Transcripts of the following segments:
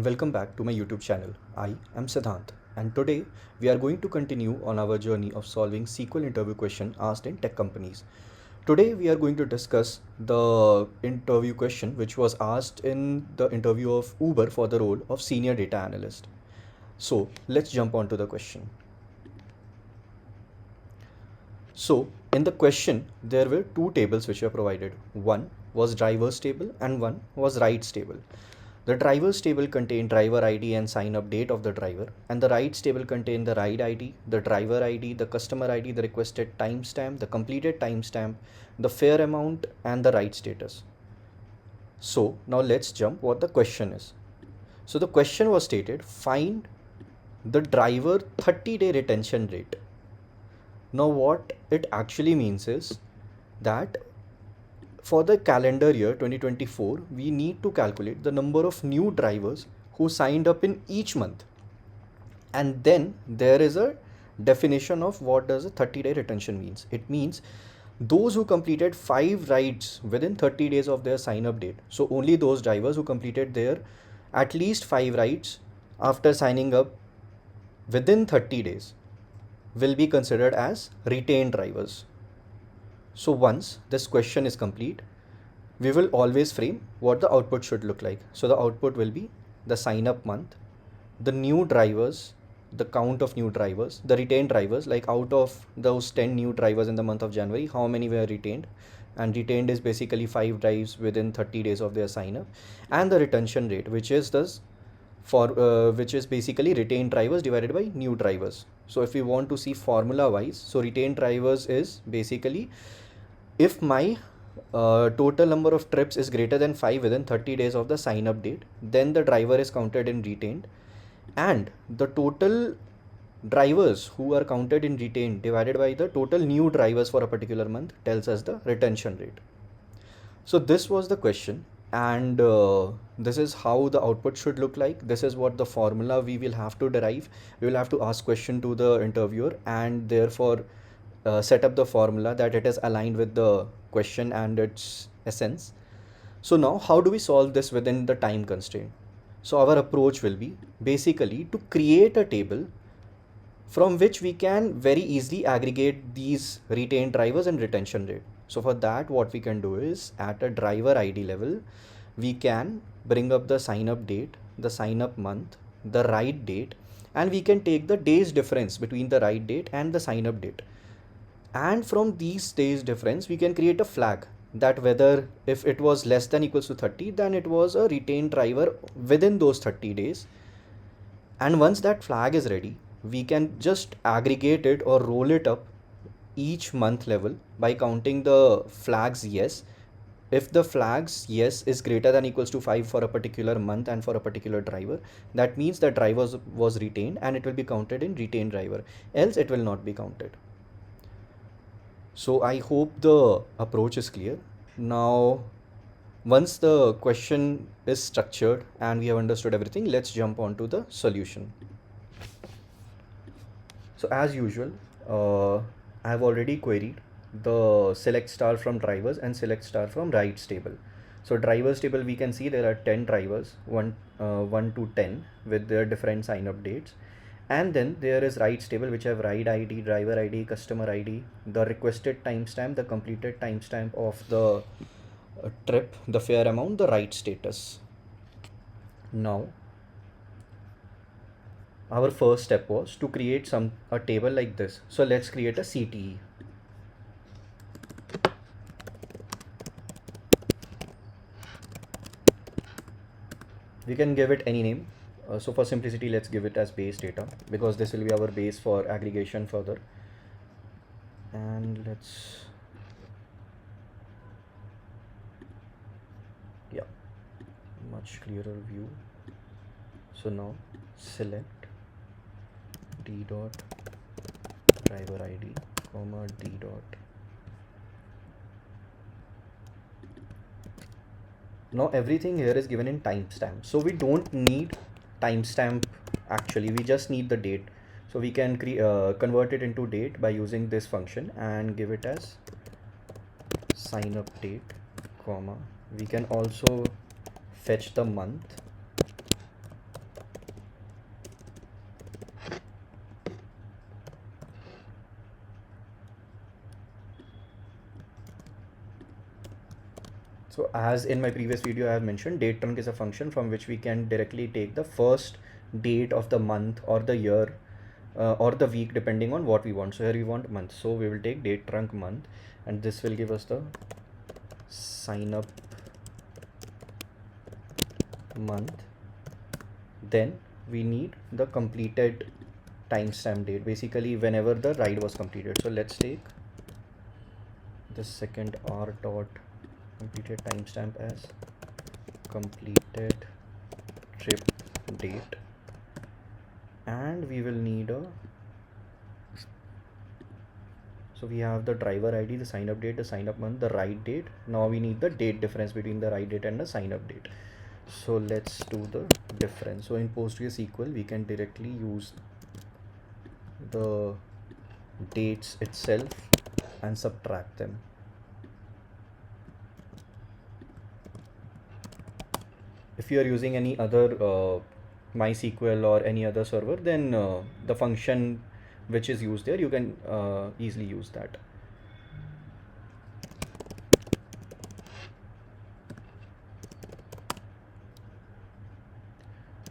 Welcome back to my YouTube channel. I am Siddhant, and today we are going to continue on our journey of solving SQL interview question asked in tech companies. Today we are going to discuss the interview question which was asked in the interview of Uber for the role of senior data analyst. So let's jump on to the question. So in the question there were two tables which were provided. One was drivers table and one was rides table. The drivers table contained driver ID and sign up date of the driver, and the rides table contained the ride ID, the driver ID, the customer ID, the requested timestamp, the completed timestamp, the fare amount, and the ride status. So now let's jump what the question is. So the question was stated, find the driver 30-day retention rate. Now what it actually means is that for the calendar year 2024, we need to calculate the number of new drivers who signed up in each month. And then there is a definition of what does a 30-day retention means. It means those who completed 5 rides within 30 days of their sign up date. So only those drivers who completed their at least 5 rides after signing up within 30 days will be considered as retained drivers. So once this question is complete, we will always frame what the output should look like. So the output will be the sign up month, the new drivers, the count of new drivers, the retained drivers, like out of those 10 new drivers in the month of January, how many were retained? And retained is basically 5 drives within 30 days of their sign up, and the retention rate, which is which is basically retained drivers divided by new drivers. So if we want to see formula wise, so retained drivers is basically if my total number of trips is greater than 5 within 30 days of the sign up date, then the driver is counted in retained, and the total drivers who are counted in retained divided by the total new drivers for a particular month tells us the retention rate. So this was the question, and this is how the output should look like. This is what the formula we will have to derive. We will have to ask question to the interviewer, and therefore set up the formula that it is aligned with the question and its essence. So now how do we solve this within the time constraint? So our approach will be basically to create a table from which we can very easily aggregate these retained drivers and retention rate. So for that, what we can do is at a driver ID level, we can bring up the sign up date, the sign up month, the ride date, and we can take the days difference between the ride date and the sign up date. And from these days difference, we can create a flag that whether if it was less than equals to 30, then it was a retained driver within those 30 days. And once that flag is ready, we can just aggregate it or roll it up each month level by counting the flags yes. If the flags yes is greater than equals to 5 for a particular month and for a particular driver, that means the driver was retained and it will be counted in retained driver, else it will not be counted. So I hope the approach is clear. Now, once the question is structured and we have understood everything, let's jump on to the solution. So as usual, I have already queried the select star from drivers and select star from rides table. So drivers table, we can see there are 10 drivers, 1 to 10 with their different sign up dates. And then there is rides table which have ride ID, driver ID, customer ID, the requested timestamp, the completed timestamp of the trip, the fare amount, the ride status. Now our first step was to create a table like this. So let's create a CTE. We can give it any name. So for simplicity, let's give it as base data because this will be our base for aggregation further. And let's, yeah, much clearer view. So now select d dot driver ID comma d dot. Now everything here is given in timestamp, so we don't need timestamp actually, we just need the date. So we can convert it into date by using this function and give it as sign up date comma. We can also fetch the month So as in my previous video I have mentioned, date trunc is a function from which we can directly take the first date of the month or the year or the week depending on what we want. So here we want month, so we will take date trunc month, and this will give us the sign up month. Then we need the completed timestamp date, basically whenever the ride was completed. So let's take the second r dot completed timestamp as completed trip date, and we will need a, so we have the driver ID, the sign up date, the sign up month, the ride date. Now we need the date difference between the ride date and the sign up date. So let's do the difference. So in PostgreSQL we can directly use the dates itself and subtract them. If you are using any other MySQL or any other server, then the function which is used there, you can easily use that.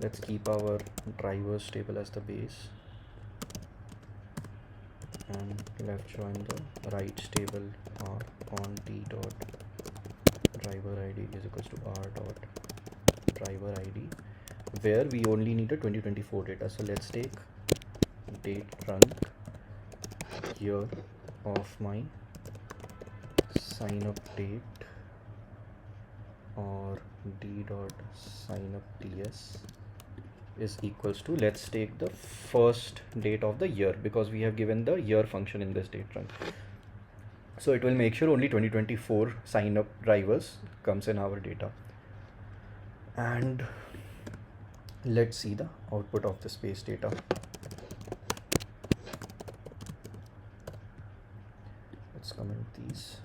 Let's keep our drivers table as the base, and left join the rights table r on d dot driver id is equals to r dot driver id, where we only need a 2024 data. So let's take date trunc year of my sign up date, or d dot sign up ts is equals to, let's take the first date of the year, because we have given the year function in this date trunc. So it will make sure only 2024 sign up drivers comes in our data. And let's see the output of this base data. Let's comment these.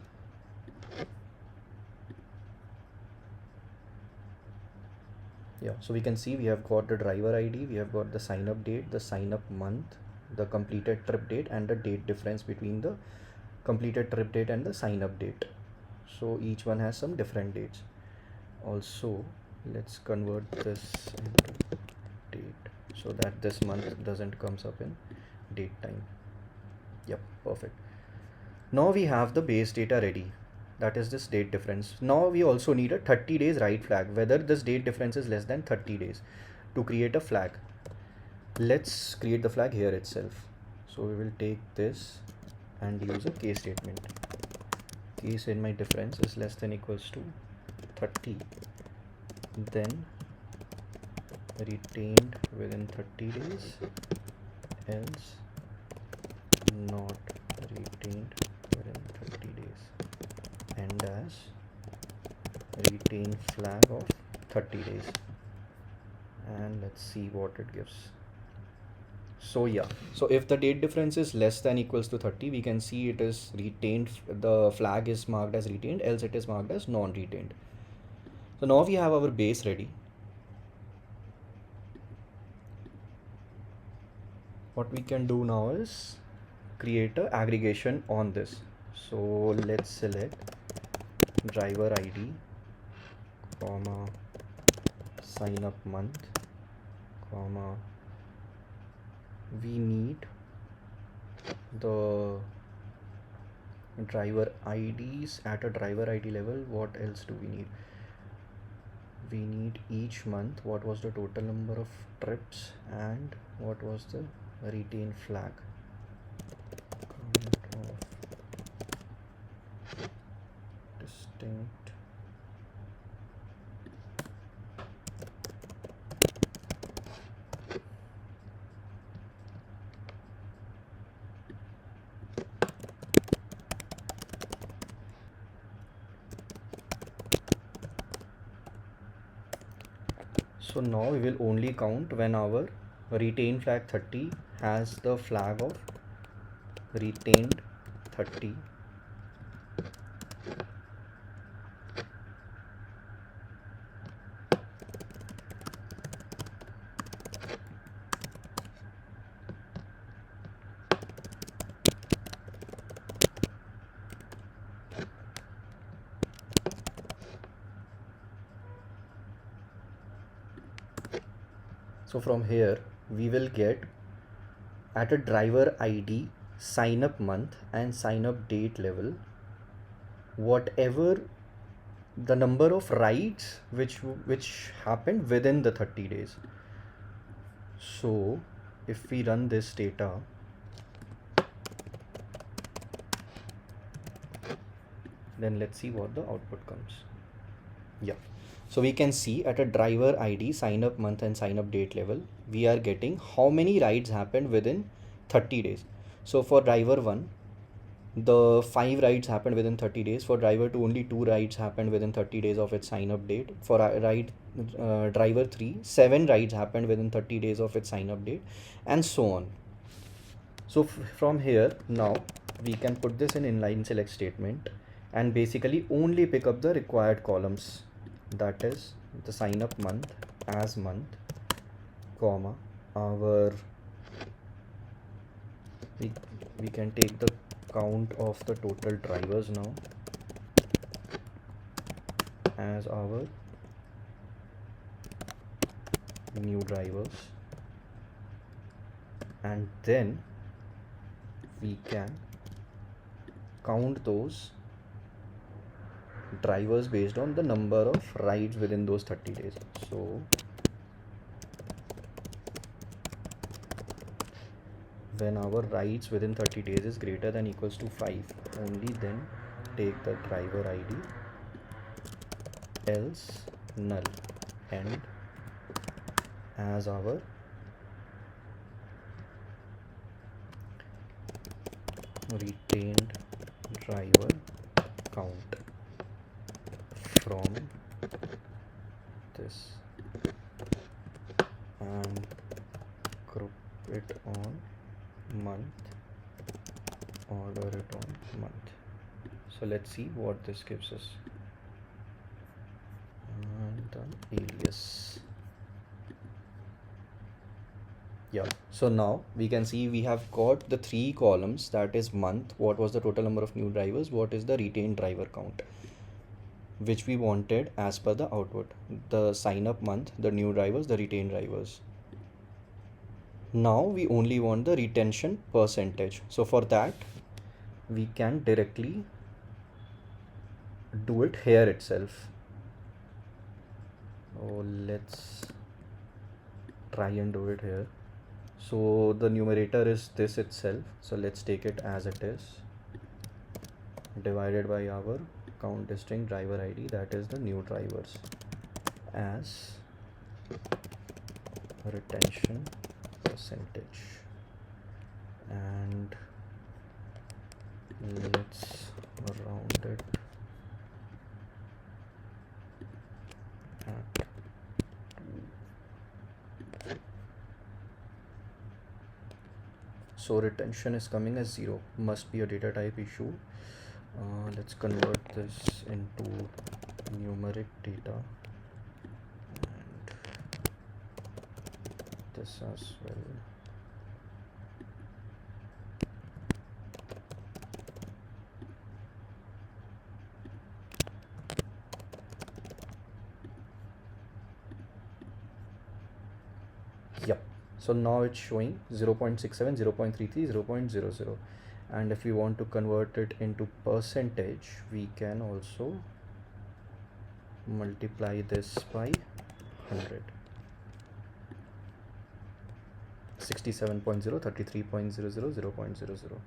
Yeah, so we can see we have got the driver ID, we have got the sign up date, the sign up month, the completed trip date, and the date difference between the completed trip date and the sign up date. So each one has some different dates. Also, let's convert this into date so that this month doesn't comes up in date time. Yep, perfect. Now we have the base data ready, that is this date difference. Now we also need a 30 days write flag, whether this date difference is less than 30 days. To create a flag, let's create the flag here itself. So we will take this and use a case statement. Case in my difference is less than equals to 30, then retained within 30 days, else not retained within 30 days, and as retain flag of 30 days. And let's see what it gives. So yeah, so if the date difference is less than equals to 30, we can see it is retained, the flag is marked as retained, else it is marked as non-retained. So now we have our base ready. What we can do now is create a aggregation on this. So let's select driver ID, comma sign up month, comma we need the driver IDs at a driver ID level. What else do we need? We need each month what was the total number of trips and what was the retain flag. Count of distinct So now we will only count when our retain flag 30 has the flag of retained 30. So from here we will get at a driver ID, sign up month and sign up date level, whatever the number of rides which happened within the 30 days. So if we run this data, then let's see what the output comes. Yeah, so we can see at a driver ID, sign up month and sign up date level, we are getting how many rides happened within 30 days. So for driver 1, the 5 rides happened within 30 days. For driver 2, only 2 rides happened within 30 days of its sign up date. For driver 3, 7 rides happened within 30 days of its sign up date, and so on. So from here now we can put this in inline select statement and basically only pick up the required columns, that is the sign up month as month, comma, our we can take the count of the total drivers now as our new drivers, and then we can count those drivers based on the number of rides within those 30 days. So when our rides within 30 days is greater than equals to 5, only then take the driver ID, else null, and as our retained driver count from this, and group it on month, order it on month. So let's see what this gives us, and the alias. Yeah, so now we can see we have got the 3 columns, that is month, what was the total number of new drivers, what is the retained driver count, which we wanted as per the output, the sign up month, the new drivers, the retained drivers. Now we only want the retention percentage. So for that we can directly do it here itself. Oh, let's try and do it here. So the numerator is this itself, so let's take it as it is, divided by our count distinct driver ID, that is the new drivers, as retention percentage, and let's round it at 2. So retention is coming as 0, must be a data type issue. Let's convert this into numeric data, and this as well. Yep, so now it's showing 0.67, 0.33, 0.00, and if we want to convert it into percentage, we can also multiply this by 100. 67.0, 33.00, 0.00.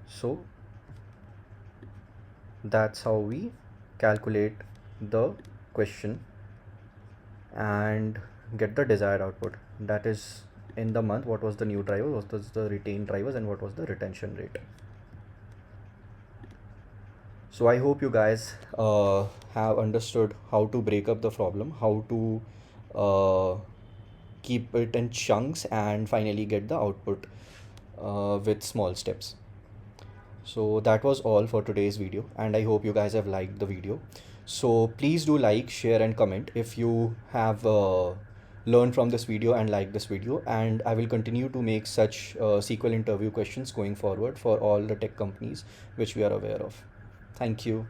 So that's how we calculate the question and get the desired output, that is in the month what was the new driver, what was the retained drivers, and what was the retention rate. So I hope you guys have understood how to break up the problem, how to keep it in chunks, and finally get the output with small steps. So that was all for today's video, and I hope you guys have liked the video. So please do like, share and comment if you have learned from this video and like this video, and I will continue to make such SQL interview questions going forward for all the tech companies which we are aware of. Thank you.